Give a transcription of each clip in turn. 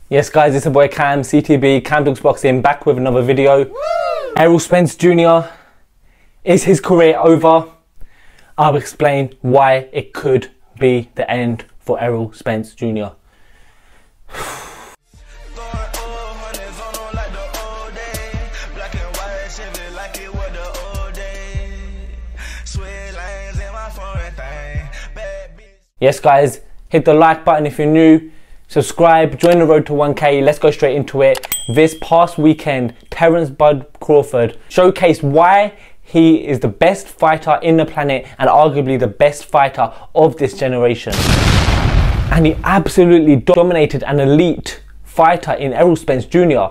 Yes guys, it's your boy Cam, CTB, Cam Talks Boxing, back with another video. Woo! Errol Spence Jr. Is his career over? I'll explain why it could be the end for Errol Spence Jr. Yes guys, hit the like button if you're new. Subscribe, join the road to 1K, let's go straight into it. This past weekend, Terence Bud Crawford showcased why he is the best fighter in the planet and arguably the best fighter of this generation. And he absolutely dominated an elite fighter in Errol Spence Jr.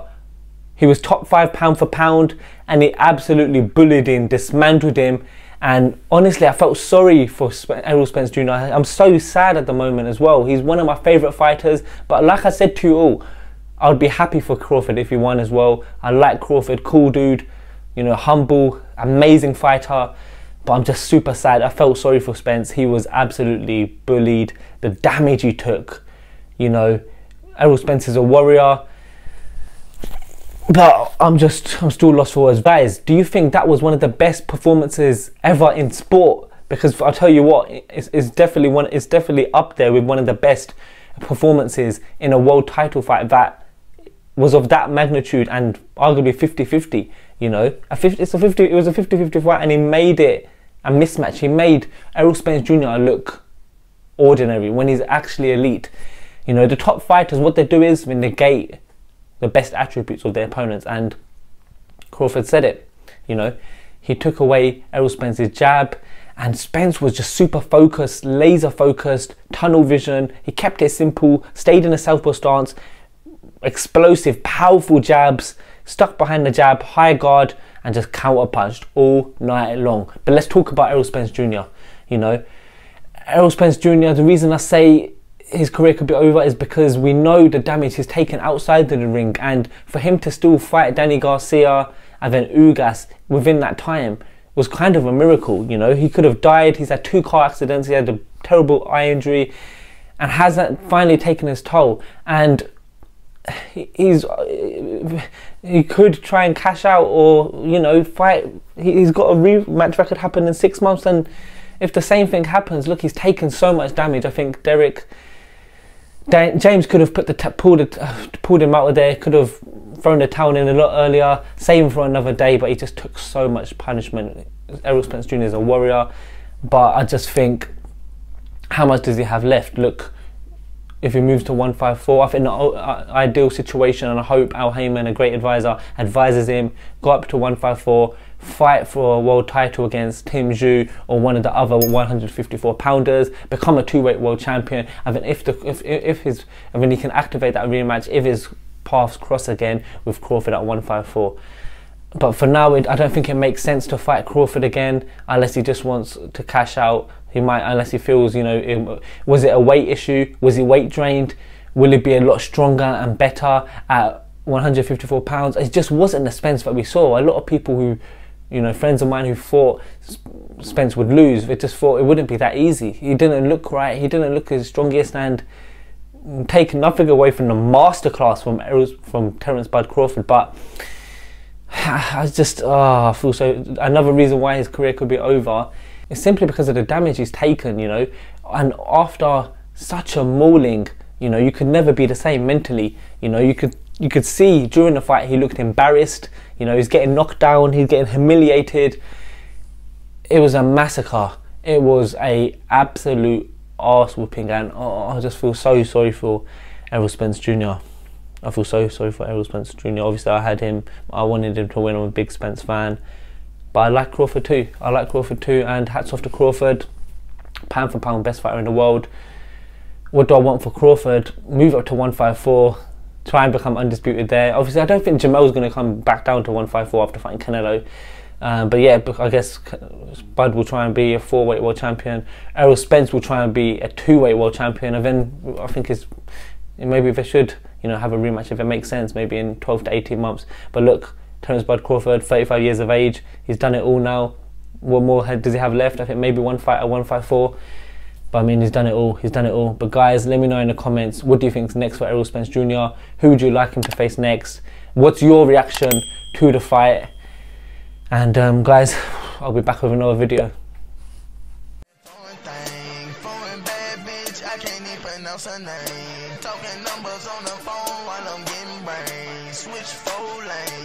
He was top 5 pound for pound and he absolutely bullied him, dismantled him. And honestly, I felt sorry for Errol Spence Jr. I'm so sad at the moment as well. He's one of my favourite fighters. But like I said to you all, I would be happy for Crawford if he won as well. I like Crawford, cool dude, you know, humble, amazing fighter. But I'm just super sad. I felt sorry for Spence. He was absolutely bullied. The damage he took, you know. Errol Spence is a warrior. But I'm still lost for words. Guys, do you think that was one of the best performances ever in sport? Because I'll tell you what, it's definitely up there with one of the best performances in a world title fight that was of that magnitude and arguably 50-50, you know. It was a 50-50 fight and he made it a mismatch. He made Errol Spence Jr. look ordinary when he's actually elite. You know, the top fighters, what they do is they negate the best attributes of their opponents, and Crawford said it, you know. He took away Errol Spence's jab and Spence was just super focused, laser focused, tunnel vision. He kept it simple, stayed in a southpaw stance, explosive, powerful jabs, stuck behind the jab, high guard, and just counter punched all night long. But let's talk about Errol Spence Jr. You know, Errol Spence Jr., the reason I say his career could be over is because we know the damage he's taken outside of the ring, and for him to still fight Danny Garcia and then Ugas within that time was kind of a miracle. You know, he could have died. He's had 2 car accidents, he had a terrible eye injury, and has that finally taken his toll. And he could try and cash out, or you know, fight. He's got a rematch record happen in 6 months, and if the same thing happens, look, he's taken so much damage. I think James could have pulled him out of there, could have thrown the towel in a lot earlier, save him for another day, but he just took so much punishment. Errol Spence Jr. is a warrior, but I just think, how much does he have left? Look, if he moves to 154, I think the ideal situation, and I hope Al Heyman, a great advisor, advises him, go up to 154, fight for a world title against Tim Zhu or one of the other 154 pounders, become a 2-weight world champion, and then then he can activate that rematch if his paths cross again with Crawford at 154. But for now, I don't think it makes sense to fight Crawford again unless he just wants to cash out. He might, unless he feels, you know, was it a weight issue? Was he weight drained? Will he be a lot stronger and better at 154 pounds? It just wasn't the Spence that we saw. A lot of people who, you know, friends of mine who thought Spence would lose, they just thought it wouldn't be that easy. He didn't look right. He didn't look his strongest, and take nothing away from the masterclass from Terence Bud Crawford. But I just, I feel so. Another reason why his career could be over is simply because of the damage he's taken, you know. And after such a mauling, you know, you could never be the same mentally. You know, you could see during the fight he looked embarrassed. You know, he's getting knocked down, he's getting humiliated. It was a massacre. It was a absolute arse whooping, and I just feel so sorry for Errol Spence Jr. I feel so sorry for Errol Spence Jr. Obviously, I wanted him to win. I'm a big Spence fan. But I like Crawford too. And hats off to Crawford. Pound for pound, best fighter in the world. What do I want for Crawford? Move up to 154. Try and become undisputed there. Obviously, I don't think Jamel's going to come back down to 154 after fighting Canelo. But yeah, I guess Bud will try and be a 4-weight world champion. Errol Spence will try and be a 2-weight world champion. And then I think maybe they should, you know, have a rematch if it makes sense, maybe in 12 to 18 months. But look, Terence Bud Crawford, 35 years of age. He's done it all now. What more does he have left? I think maybe one fight at 154. But I mean, he's done it all. He's done it all. But guys, let me know in the comments, what do you think's next for Errol Spence Jr? Who would you like him to face next? What's your reaction to the fight? And guys, I'll be back with another video. Talking numbers on the phone while I'm getting brains. Switch 4 lanes.